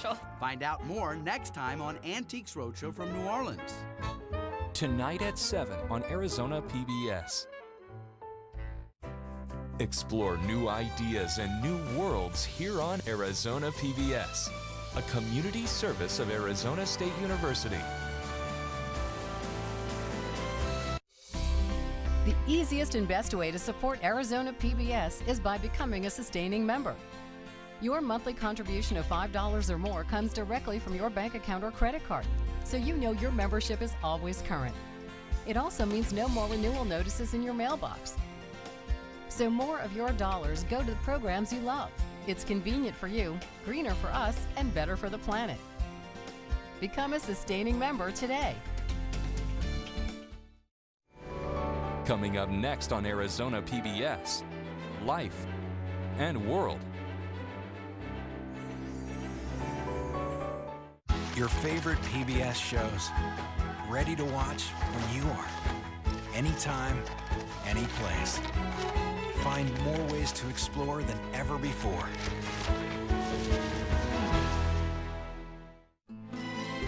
special. Find out more next time on Antiques Roadshow from New Orleans. Tonight at 7 on Arizona PBS. Explore new ideas and new worlds here on Arizona PBS, a community service of Arizona State University. The easiest and best way to support Arizona PBS is by becoming a sustaining member. Your monthly contribution of $5 or more comes directly from your bank account or credit card, so you know your membership is always current. It also means no more renewal notices in your mailbox. So more of your dollars go to the programs you love. It's convenient for you, greener for us, and better for the planet. Become a sustaining member today. Coming up next on Arizona PBS, Life and World. Your favorite PBS shows, ready to watch when you are. Anytime, any place. Find more ways to explore than ever before.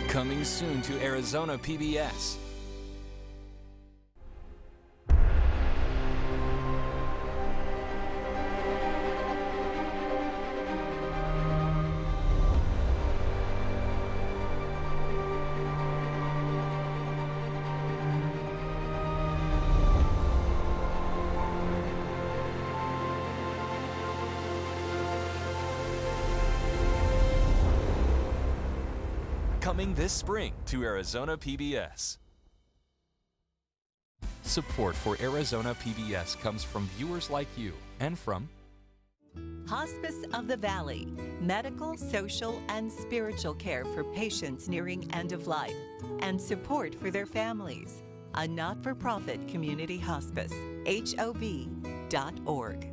Coming soon to Arizona PBS. Coming this spring to Arizona PBS. Support for Arizona PBS comes from viewers like you and from Hospice of the Valley, medical, social, and spiritual care for patients nearing end of life, and support for their families. A not-for-profit community hospice, HOV.org.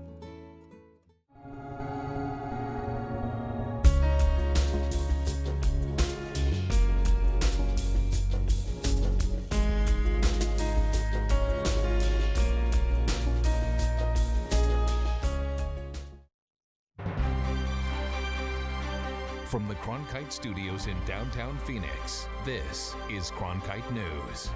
From the Cronkite Studios in downtown Phoenix, this is Cronkite News.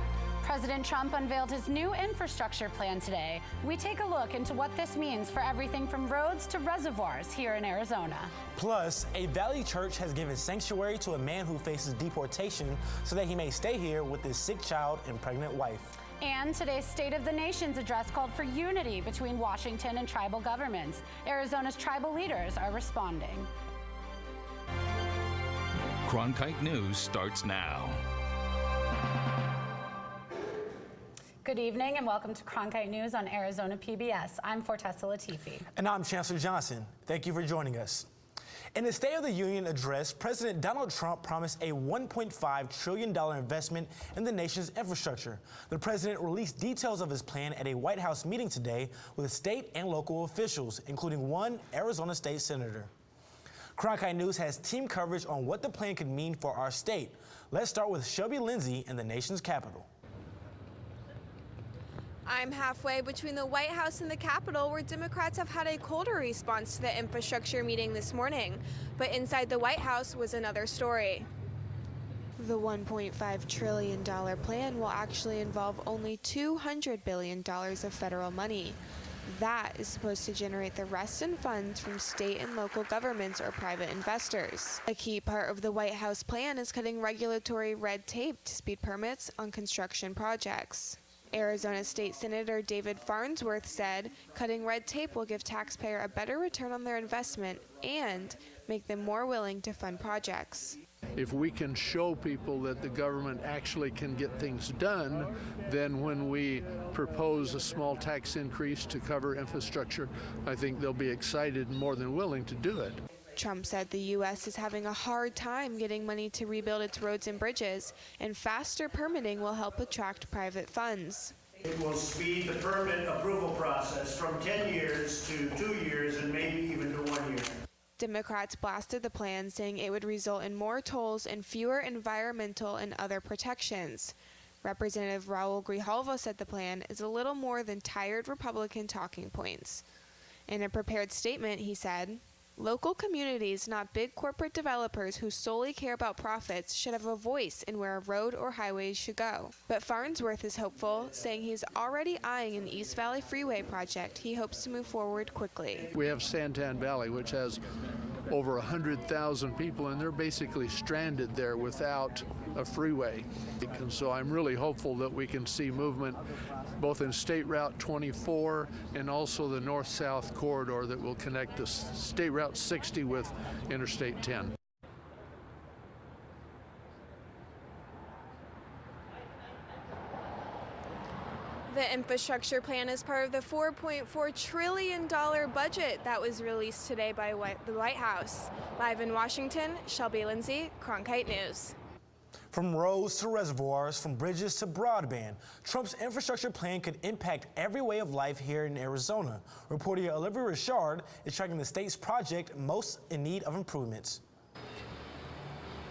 President Trump unveiled his new infrastructure plan today. We take a look into what this means for everything from roads to reservoirs here in Arizona. Plus, a Valley church has given sanctuary to a man who faces deportation so that he may stay here with his sick child and pregnant wife. And today's State of the Nation's address called for unity between Washington and tribal governments. Arizona's tribal leaders are responding. Cronkite News starts now. Good evening and welcome to Cronkite News on Arizona PBS. I'm Fortessa Latifi. And I'm Chancellor Johnson. Thank you for joining us. In his State of the Union address, President Donald Trump promised a $1.5 trillion investment in the nation's infrastructure. The president released details of his plan at a White House meeting today with state and local officials, including one Arizona state senator. Cronkite News has team coverage on what the plan could mean for our state. Let's start with Shelby Lindsay in the nation's capital. I'm halfway between the White House and the Capitol, where Democrats have had a colder response to the infrastructure meeting this morning. But inside the White House was another story. The $1.5 trillion plan will actually involve only $200 billion of federal money. That is supposed to generate the rest in funds from state and local governments or private investors. A key part of the White House plan is cutting regulatory red tape to speed permits on construction projects. Arizona State Senator David Farnsworth said cutting red tape will give taxpayers a better return on their investment and make them more willing to fund projects. If we can show people that the government actually can get things done, then when we propose a small tax increase to cover infrastructure, I think they'll be excited and more than willing to do it. Trump said the U.S. is having a hard time getting money to rebuild its roads and bridges, and faster permitting will help attract private funds. It will speed the permit approval process from 10 years to 2 years and maybe even to 1 year. Democrats blasted the plan, saying it would result in more tolls and fewer environmental and other protections. Representative Raul Grijalva said the plan is a little more than tired Republican talking points. In a prepared statement, he said, Local communities, not big corporate developers who solely care about profits, should have a voice in where a road or highways should go. But Farnsworth is hopeful, saying he's already eyeing an East Valley Freeway project he hopes to move forward quickly. We have Santan Valley, which has over 100,000 people, and they're basically stranded there without a freeway. And so I'm really hopeful that we can see movement both in State Route 24 and also the north-south corridor that will connect the State Route 60 with Interstate 10. The infrastructure plan is part of the $4.4 trillion budget that was released today by the White House. Live in Washington, Shelby Lindsay, Cronkite News. From roads to reservoirs, from bridges to broadband, Trump's infrastructure plan could impact every way of life here in Arizona. Reporter Olivia Richard is tracking the state's project most in need of improvements.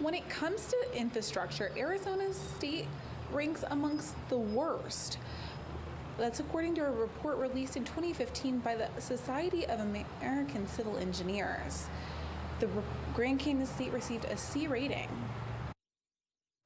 When it comes to infrastructure, Arizona's state ranks amongst the worst. That's according to a report released in 2015 by the Society of American Civil Engineers. The Grand Canyon State received a C rating.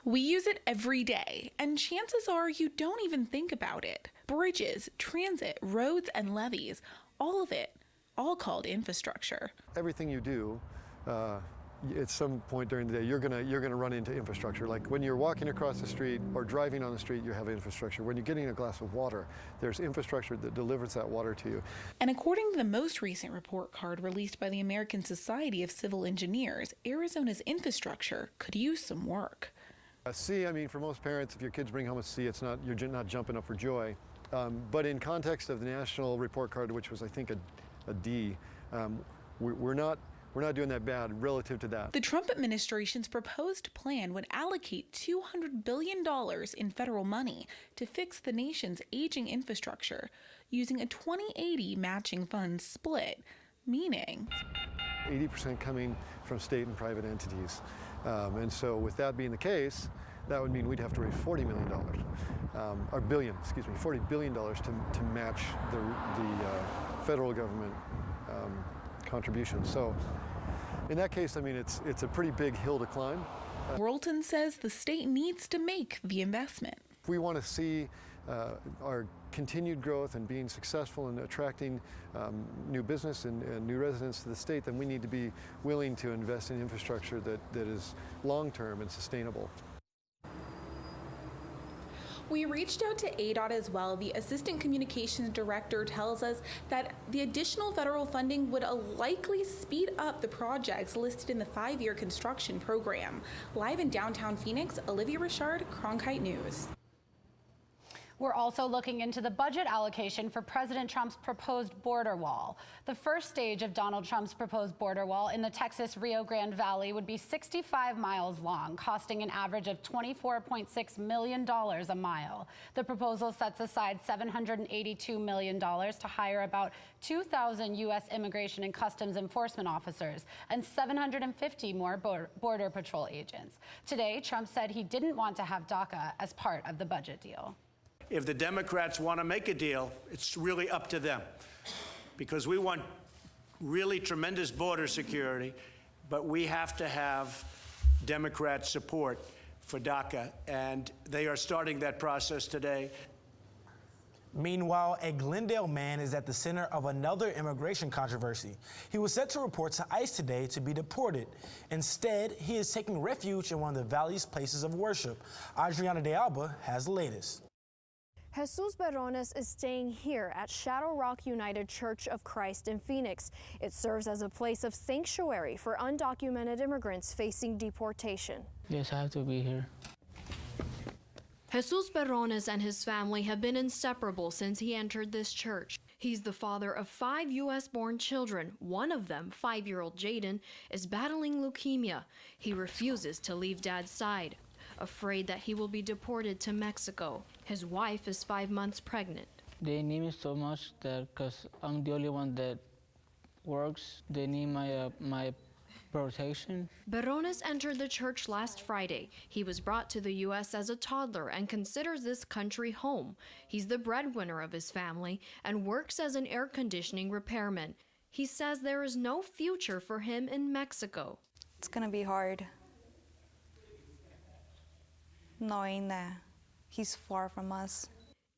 We use it every day, and chances are you don't even think about it. Bridges, transit, roads, and levees, all of it, all called infrastructure. Everything you do, at some point during the day, you're gonna run into infrastructure. Like when you're walking across the street or driving on the street, you have infrastructure. When you're getting a glass of water, there's infrastructure that delivers that water to you. And according to the most recent report card released by the American Society of Civil Engineers, Arizona's infrastructure could use some work. A C, I mean, for most parents, if your kids bring home a C, it's not, you're not jumping up for joy. But in context of the national report card, which was, I think, a D, we're not doing that bad relative to that. The Trump administration's proposed plan would allocate $200 billion in federal money to fix the nation's aging infrastructure using a 20-80 matching funds split, meaning 80% coming from state and private entities. And so with that being the case, that would mean we'd have to raise $40 million, or billion, excuse me, $40 billion to match the federal government contribution. So in that case, I mean, it's a pretty big hill to climb. Worlton says the state needs to make the investment. If we want to see our continued growth and being successful in attracting new business and new residents to the state, then we need to be willing to invest in infrastructure that is long-term and sustainable. We reached out to ADOT as well. The Assistant Communications Director tells us that the additional federal funding would likely speed up the projects listed in the 5-year construction program. Live in downtown Phoenix, Olivia Richard, Cronkite News. We're also looking into the budget allocation for President Trump's proposed border wall. The first stage of Donald Trump's proposed border wall in the Texas Rio Grande Valley would be 65 miles long, costing an average of $24.6 million a mile. The proposal sets aside $782 million to hire about 2,000 U.S. Immigration and Customs Enforcement officers and 750 more Border Patrol agents. Today, Trump said he didn't want to have DACA as part of the budget deal. If the Democrats want to make a deal, it's really up to them, because we want really tremendous border security, but we have to have Democrat support for DACA, and they are starting that process today. Meanwhile, a Glendale man is at the center of another immigration controversy. He was set to report to ICE today to be deported. Instead, he is taking refuge in one of the valley's places of worship. Adriana de Alba has the latest. Jesus Berrones is staying here at Shadow Rock United Church of Christ in Phoenix. It serves as a place of sanctuary for undocumented immigrants facing deportation. Yes, I have to be here. Jesus Berrones and his family have been inseparable since he entered this church. He's the father of 5 U.S.-born children. One of them, 5-year-old Jaden, is battling leukemia. He refuses to leave Dad's side, afraid that he will be deported to Mexico. His wife is 5 months pregnant. They need me so much that because I'm the only one that works, they need my protection. Berrones entered the church last Friday. He was brought to the U.S. as a toddler and considers this country home. He's the breadwinner of his family and works as an air conditioning repairman. He says there is no future for him in Mexico. It's gonna be hard, knowing that he's far from us.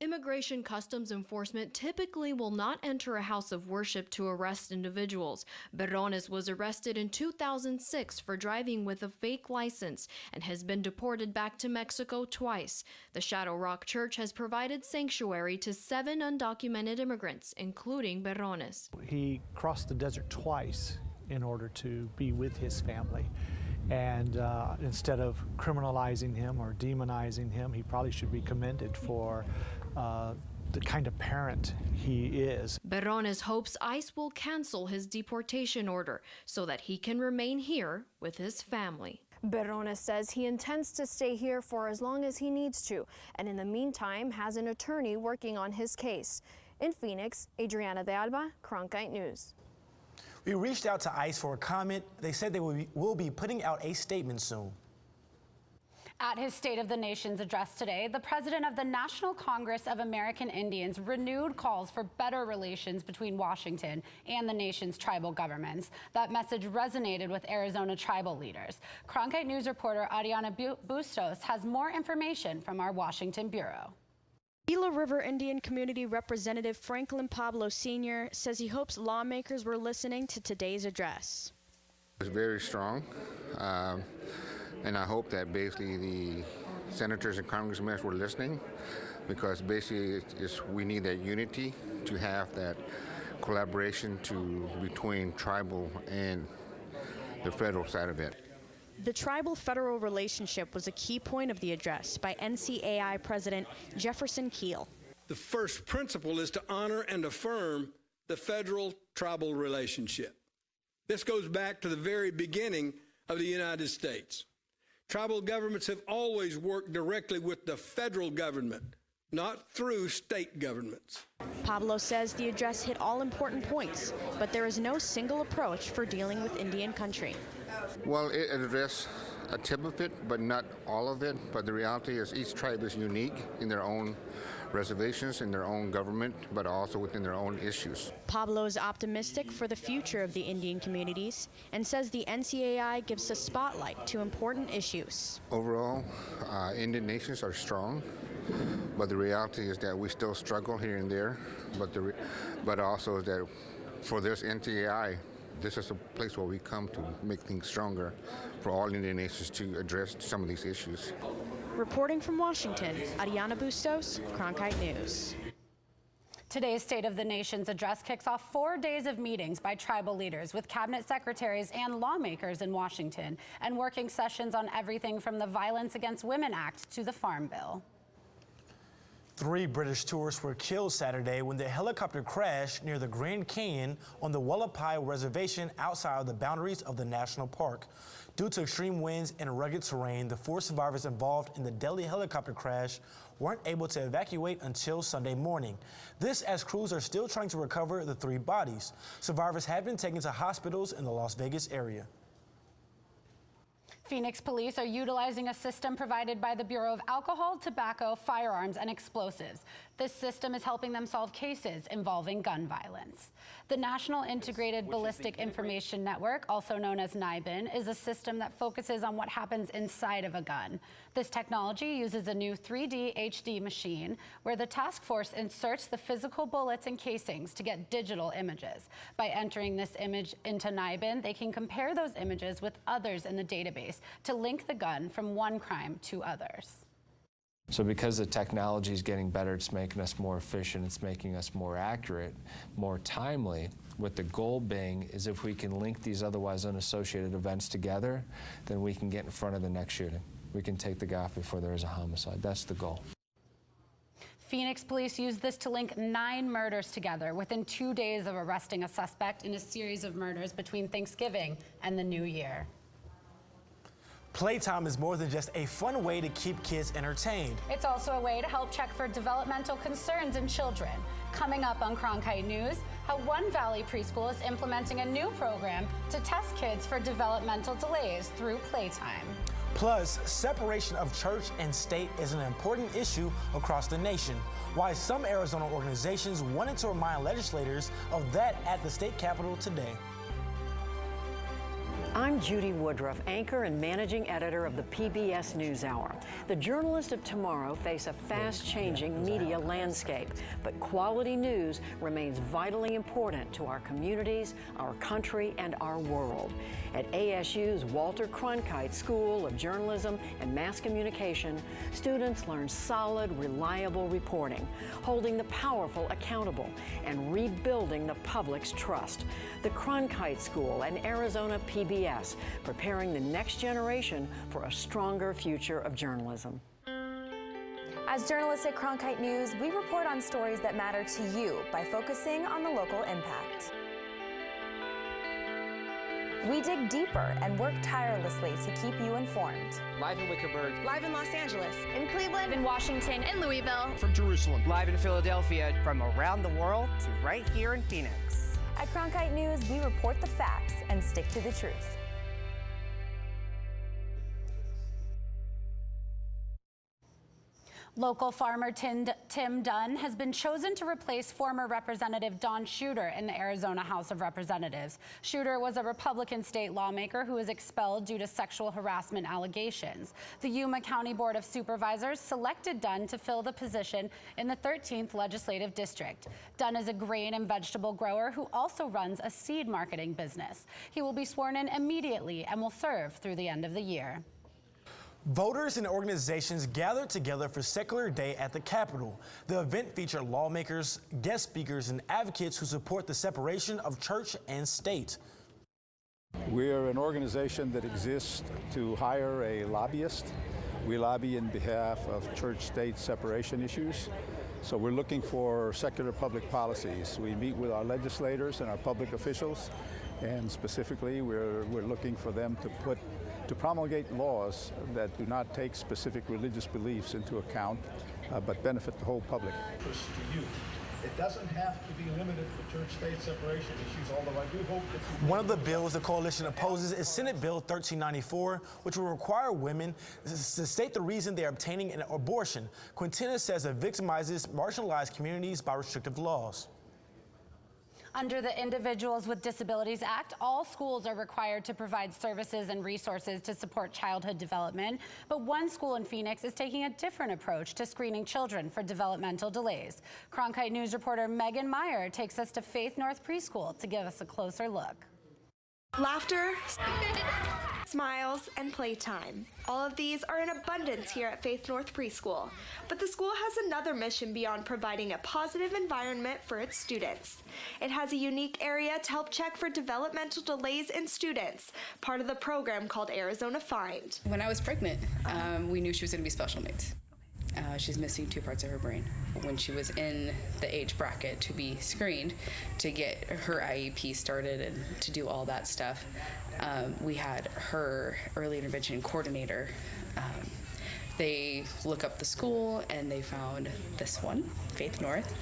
Immigration Customs Enforcement typically will not enter a house of worship to arrest individuals. Berrones was arrested in 2006 for driving with a fake license and has been deported back to Mexico twice. The Shadow Rock Church has provided sanctuary to 7 undocumented immigrants, including Berrones. He crossed the desert twice in order to be with his family. And instead of criminalizing him or demonizing him, he probably should be commended for the kind of parent he is. Berrones hopes ICE will cancel his deportation order so that he can remain here with his family. Berrones says he intends to stay here for as long as he needs to, and in the meantime has an attorney working on his case. In Phoenix, Adriana de Alba, Cronkite News. We reached out to ICE for a comment. They said they will be putting out a statement soon. At his State of the Nation's address today, the president of the National Congress of American Indians renewed calls for better relations between Washington and the nation's tribal governments. That message resonated with Arizona tribal leaders. Cronkite News reporter Ariana Bustos has more information from our Washington bureau. Gila River Indian Community Representative Franklin Pablo Sr. says he hopes lawmakers were listening to today's address. It's very strong, and I hope that basically the senators and congressmen were listening, because basically we need that unity to have that collaboration between tribal and the federal side of it. The tribal-federal relationship was a key point of the address by NCAI President Jefferson Keel. The first principle is to honor and affirm the federal-tribal relationship. This goes back to the very beginning of the United States. Tribal governments have always worked directly with the federal government, not through state governments. Pablo says the address hit all important points, but there is no single approach for dealing with Indian country. Well, it addressed a tip of it, but not all of it. But the reality is each tribe is unique in their own reservations, in their own government, but also within their own issues. Pablo is optimistic for the future of the Indian communities and says the NCAI gives a spotlight to important issues. Overall, Indian nations are strong, but the reality is that we still struggle here and there. But also is that for this NCAI, this is a place where we come to make things stronger for all Indian nations to address some of these issues. Reporting from Washington, Ariana Bustos, Cronkite News. Today's State of the Nation's address kicks off 4 days of meetings by tribal leaders with cabinet secretaries and lawmakers in Washington, and working sessions on everything from the Violence Against Women Act to the Farm Bill. 3 British tourists were killed Saturday when the helicopter crashed near the Grand Canyon on the Hualapai Reservation outside of the boundaries of the national park. Due to extreme winds and rugged terrain, the 4 survivors involved in the deadly helicopter crash weren't able to evacuate until Sunday morning. This as crews are still trying to recover the 3 bodies. Survivors have been taken to hospitals in the Las Vegas area. Phoenix police are utilizing a system provided by the Bureau of Alcohol, Tobacco, Firearms, and Explosives. This system is helping them solve cases involving gun violence. The National Integrated Ballistic Information Network, also known as NIBIN, is a system that focuses on what happens inside of a gun. This technology uses a new 3D HD machine where the task force inserts the physical bullets and casings to get digital images. By entering this image into NIBIN, they can compare those images with others in the database to link the gun from one crime to others. So because the technology is getting better, it's making us more efficient, it's making us more accurate, more timely, with the goal being is if we can link these otherwise unassociated events together, then we can get in front of the next shooting. We can take the guy off before there is a homicide. That's the goal. Phoenix police used this to link 9 murders together within 2 days of arresting a suspect in a series of murders between Thanksgiving and the New Year. Playtime is more than just a fun way to keep kids entertained. It's also a way to help check for developmental concerns in children. Coming up on Cronkite News, how one Valley preschool is implementing a new program to test kids for developmental delays through playtime. Plus, separation of church and state is an important issue across the nation. Why some Arizona organizations wanted to remind legislators of that at the state capitol today. I'm Judy Woodruff, anchor and managing editor of the PBS NewsHour. The journalists of tomorrow face a fast-changing media landscape, but quality news remains vitally important to our communities, our country, and our world. At ASU's Walter Cronkite School of Journalism and Mass Communication, students learn solid, reliable reporting, holding the powerful accountable, and rebuilding the public's trust. The Cronkite School and Arizona PBS, preparing the next generation for a stronger future of journalism. As journalists at Cronkite News, we report on stories that matter to you by focusing on the local impact. We dig deeper and work tirelessly to keep you informed. Live in Wickerburg. Live in Los Angeles. In Cleveland. In Washington. In Louisville. From Jerusalem. Live in Philadelphia. From around the world to right here in Phoenix. At Cronkite News, we report the facts and stick to the truth. Local farmer Tim Dunn has been chosen to replace former Representative Don Shooter in the Arizona House of Representatives. Shooter was a Republican state lawmaker who was expelled due to sexual harassment allegations. The Yuma County Board of Supervisors selected Dunn to fill the position in the 13th Legislative District. Dunn is a grain and vegetable grower who also runs a seed marketing business. He will be sworn in immediately and will serve through the end of the year. Voters and organizations gathered together for Secular Day at the Capitol. The event featured lawmakers, guest speakers, and advocates who support the separation of church and state. We are an organization that exists to hire a lobbyist. We lobby in behalf of church-state separation issues. So we're looking for secular public policies. We meet with our legislators and our public officials, and specifically we're looking for them to promulgate laws that do not take specific religious beliefs into account, but benefit the whole public. To you. It doesn't have to be limited to church-state separation issues, although I do hope that... One of the bills the coalition opposes is Senate Bill 1394, which will require women to state the reason they are obtaining an abortion. Quintina says it victimizes marginalized communities by restrictive laws. Under the Individuals with Disabilities Act, all schools are required to provide services and resources to support childhood development, but one school in Phoenix is taking a different approach to screening children for developmental delays. Cronkite News reporter Megan Meyer takes us to Faith North Preschool to give us a closer look. Laughter, smiles, and playtime. All of these are in abundance here at Faith North Preschool. But the school has another mission beyond providing a positive environment for its students. It has a unique area to help check for developmental delays in students, part of the program called Arizona Find. When I was pregnant, we knew she was going to be special needs. She's missing 2 parts of her brain. When she was in the age bracket to be screened, to get her IEP started and to do all that stuff, we had her early intervention coordinator. They look up the school and they found this one, Faith North,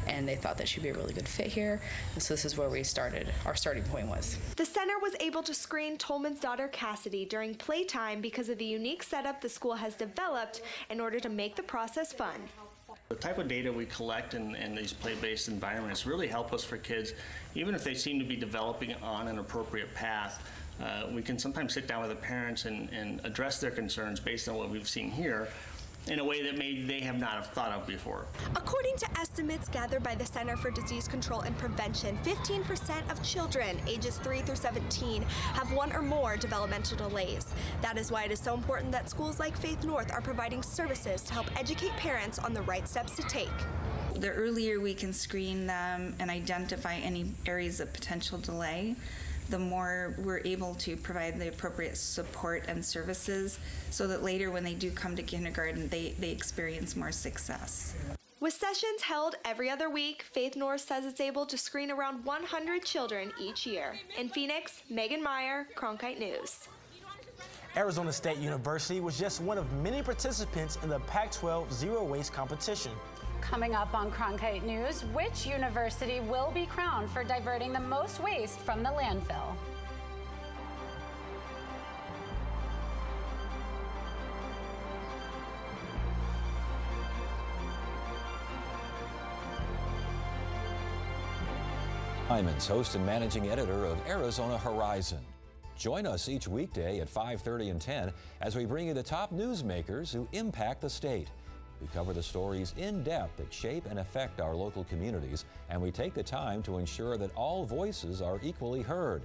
and they thought that she'd be a really good fit here. And so this is where we started, our starting point was. The center was able to screen Tolman's daughter Cassidy during playtime because of the unique setup the school has developed in order to make the process fun. The type of data we collect in these play-based environments really help us for kids, even if they seem to be developing on an appropriate path. We can sometimes sit down with the parents and address their concerns based on what we've seen here in a way that maybe they have not have thought of before. According to estimates gathered by the Center for Disease Control and Prevention, 15% of children ages 3 through 17 have 1 or more developmental delays. That is why it is so important that schools like Faith North are providing services to help educate parents on the right steps to take. The earlier we can screen them and identify any areas of potential delay, the more we're able to provide the appropriate support and services so that later when they do come to kindergarten, they experience more success. With sessions held every other week, Faith North says it's able to screen around 100 children each year. In Phoenix, Megan Meyer, Cronkite News. Arizona State University was just one of many participants in the Pac-12 Zero Waste competition. Coming up on Cronkite News, which university will be crowned for diverting the most waste from the landfill? Hyman's host and managing editor of Arizona Horizon. Join us each weekday at 5:30 and 10 as we bring you the top newsmakers who impact the state. We cover the stories in depth that shape and affect our local communities, and we take the time to ensure that all voices are equally heard.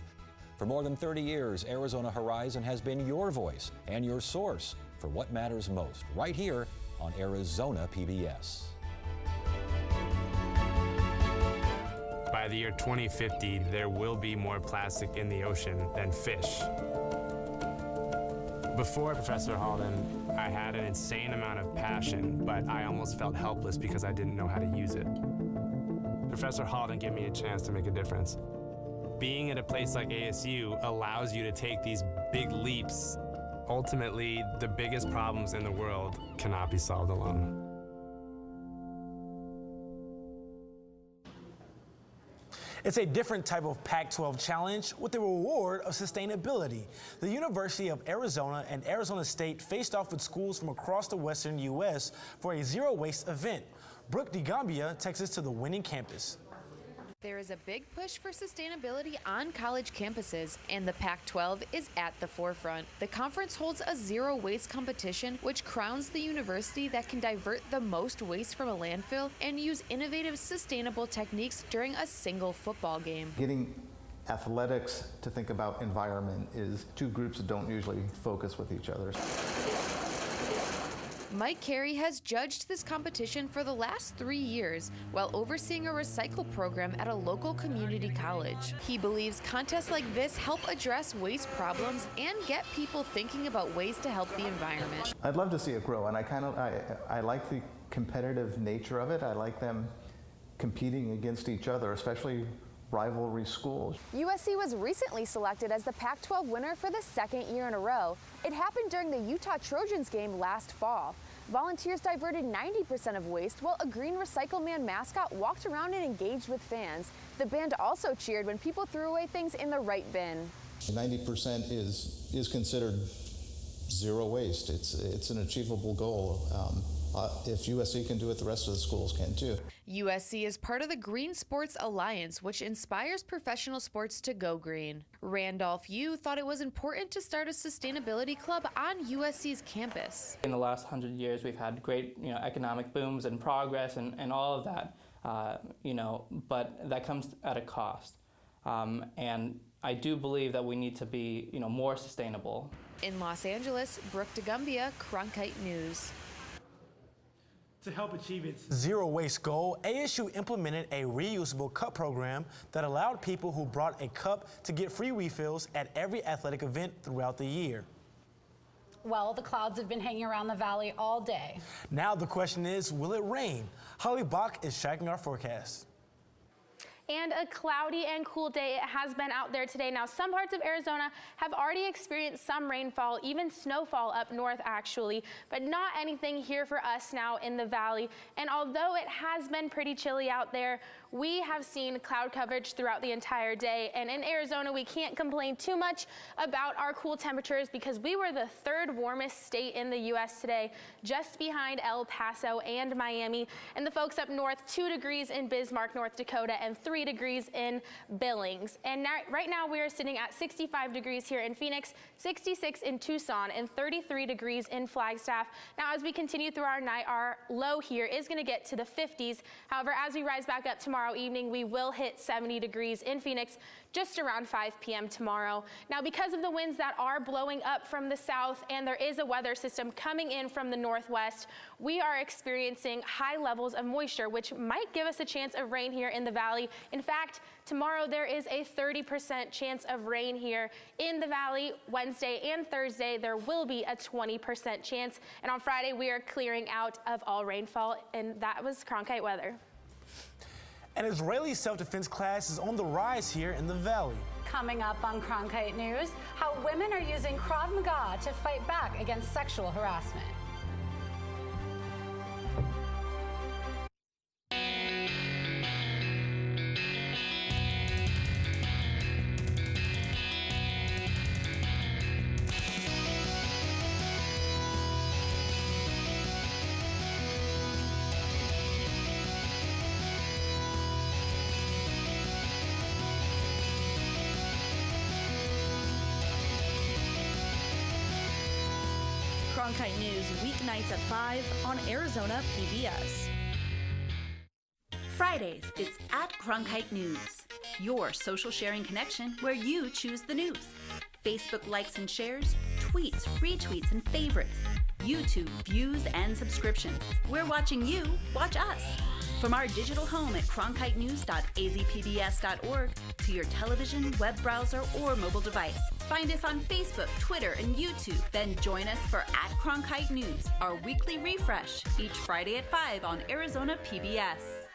For more than 30 years, Arizona Horizon has been your voice and your source for what matters most, right here on Arizona PBS. By the year 2050, there will be more plastic in the ocean than fish. Before Professor Halden, I had an insane amount of passion, but I almost felt helpless because I didn't know how to use it. Professor Halden gave me a chance to make a difference. Being at a place like ASU allows you to take these big leaps. Ultimately, the biggest problems in the world cannot be solved alone. It's a different type of Pac-12 challenge with the reward of sustainability. The University of Arizona and Arizona State faced off with schools from across the western U.S. for a zero-waste event. Brooke DeGambia takes us to the winning campus. There is a big push for sustainability on college campuses, and the Pac-12 is at the forefront. The conference holds a zero waste competition, which crowns the university that can divert the most waste from a landfill and use innovative, sustainable techniques during a single football game. Getting athletics to think about environment is two groups that don't usually focus with each other. Mike Carey has judged this competition for the last 3 years while overseeing a recycle program at a local community college. He believes contests like this help address waste problems and get people thinking about ways to help the environment. I'd love to see it grow, and I like the competitive nature of it. I like them competing against each other, especially rivalry schools. USC was recently selected as the Pac-12 winner for the second year in a row. It happened during the Utah Trojans game last fall. Volunteers diverted 90% of waste while a green Recycle Man mascot walked around and engaged with fans. The band also cheered when people threw away things in the right bin. 90% is considered zero waste. It's an achievable goal. If USC can do it, the rest of the schools can too. USC is part of the Green Sports Alliance, which inspires professional sports to go green. Randolph Yu thought it was important to start a sustainability club on USC's campus. In the last 100 years, we've had great, economic booms and progress and all of that, but that comes at a cost. And I do believe that we need to be, more sustainable. In Los Angeles, Brooke DeGambia, Cronkite News. To help achieve its zero waste goal, ASU implemented a reusable cup program that allowed people who brought a cup to get free refills at every athletic event throughout the year. Well, the clouds have been hanging around the valley all day. Now the question is, will it rain? Holly Bach is tracking our forecast. And a cloudy and cool day it has been out there today. Now, some parts of Arizona have already experienced some rainfall, even snowfall up north actually, but not anything here for us now in the valley. And although it has been pretty chilly out there, we have seen cloud coverage throughout the entire day. And in Arizona, we can't complain too much about our cool temperatures because we were the third warmest state in the U.S. today, just behind El Paso and Miami. And the folks up north, 2 degrees in Bismarck, North Dakota, and 3 degrees in Billings. And right now we are sitting at 65 degrees here in Phoenix, 66 in Tucson, and 33 degrees in Flagstaff. Now, as we continue through our night, our low here is going to get to the 50s. However, as we rise back up tomorrow evening, we will hit 70 degrees in Phoenix just around 5 p.m. tomorrow. Now, because of the winds that are blowing up from the south and there is a weather system coming in from the northwest, we are experiencing high levels of moisture, which might give us a chance of rain here in the valley. In fact, tomorrow there is a 30% chance of rain here in the valley. Wednesday and Thursday, there will be a 20% chance. And on Friday, we are clearing out of all rainfall. And that was Cronkite weather. An Israeli self-defense class is on the rise here in the valley. Coming up on Cronkite News, how women are using Krav Maga to fight back against sexual harassment. Cronkite News, weeknights at 5 on Arizona PBS. Fridays, it's at Cronkite News, your social sharing connection where you choose the news. Facebook likes and shares, tweets, retweets, and favorites. YouTube views and subscriptions. We're watching you, watch us. From our digital home at cronkitenews.azpbs.org to your television, web browser, or mobile device. Find us on Facebook, Twitter, and YouTube. Then join us for at Cronkite News, our weekly refresh, each Friday at 5 on Arizona PBS.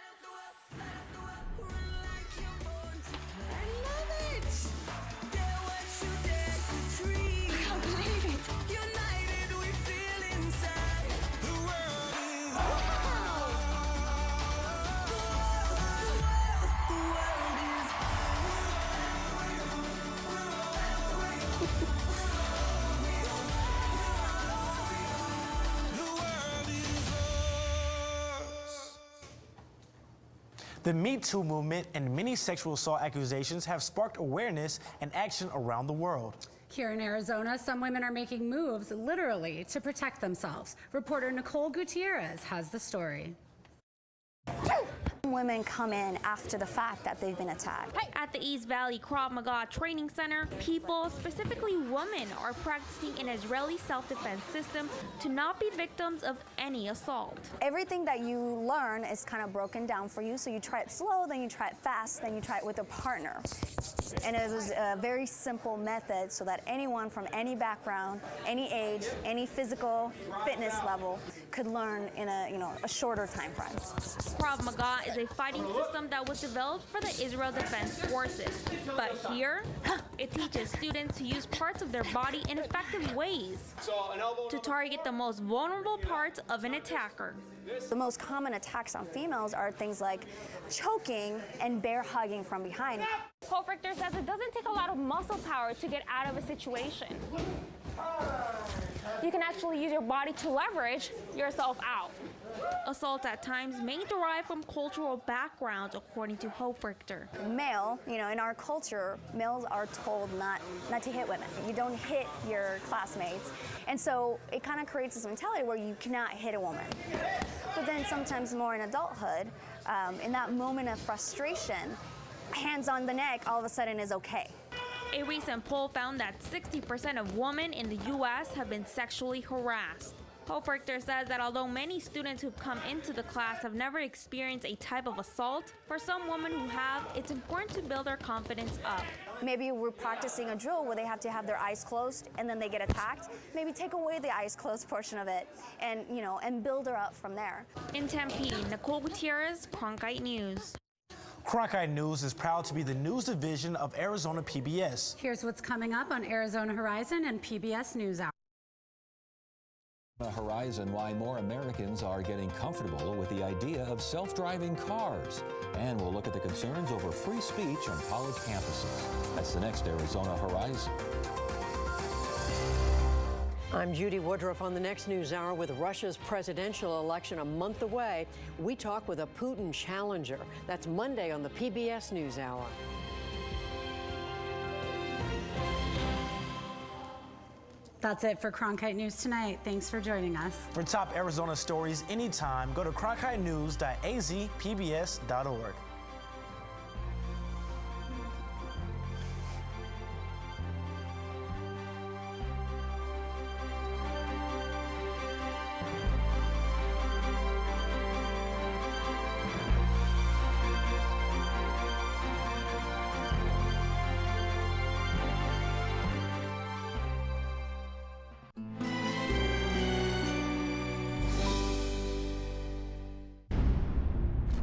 The Me Too movement and many sexual assault accusations have sparked awareness and action around the world. Here in Arizona, some women are making moves, literally, to protect themselves. Reporter Nicole Gutierrez has the story. Women come in after the fact that they've been attacked. At the East Valley Krav Maga Training Center, people, specifically women, are practicing an Israeli self-defense system to not be victims of any assault. Everything that you learn is kind of broken down for you, so you try it slow, then you try it fast, then you try it with a partner. And it was a very simple method so that anyone from any background, any age, any physical fitness level could learn in a shorter time frame. Krav Maga is a fighting system that was developed for the Israel Defense Forces. But here, it teaches students to use parts of their body in effective ways to target the most vulnerable parts of an attacker. The most common attacks on females are things like choking and bear hugging from behind. Hope Richter says it doesn't take a lot of muscle power to get out of a situation. You can actually use your body to leverage yourself out. Assault at times may derive from cultural backgrounds, according to Hope Richter. Male, in our culture, males are told not to hit women. You don't hit your classmates. And so it kind of creates this mentality where you cannot hit a woman. But then sometimes more in adulthood, in that moment of frustration, hands on the neck all of a sudden is okay. A recent poll found that 60% of women in the U.S. have been sexually harassed. Hope Richter says that although many students who've come into the class have never experienced a type of assault, for some women who have, it's important to build their confidence up. Maybe we're practicing a drill where they have to have their eyes closed and then they get attacked. Maybe take away the eyes closed portion of it and build her up from there. In Tempe, Nicole Gutierrez, Cronkite News. Cronkite News is proud to be the news division of Arizona PBS. Here's what's coming up on Arizona Horizon and PBS NewsHour. On the horizon, why more Americans are getting comfortable with the idea of self-driving cars. And we'll look at the concerns over free speech on college campuses. That's the next Arizona Horizon. I'm Judy Woodruff on the next NewsHour. With Russia's presidential election a month away, we talk with a Putin challenger. That's Monday on the PBS NewsHour. That's it for Cronkite News tonight. Thanks for joining us. For top Arizona stories anytime, go to cronkitenews.azpbs.org.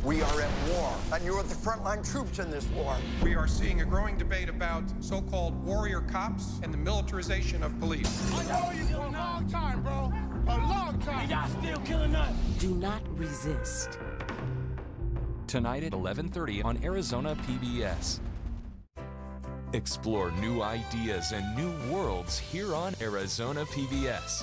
We are at war, and you're the frontline troops in this war. We are seeing a growing debate about so-called warrior cops and the militarization of police. I know you for a long time, bro. A long time. And y'all still killing us. Do not resist. Tonight at 11:30 on Arizona PBS. Explore new ideas and new worlds here on Arizona PBS.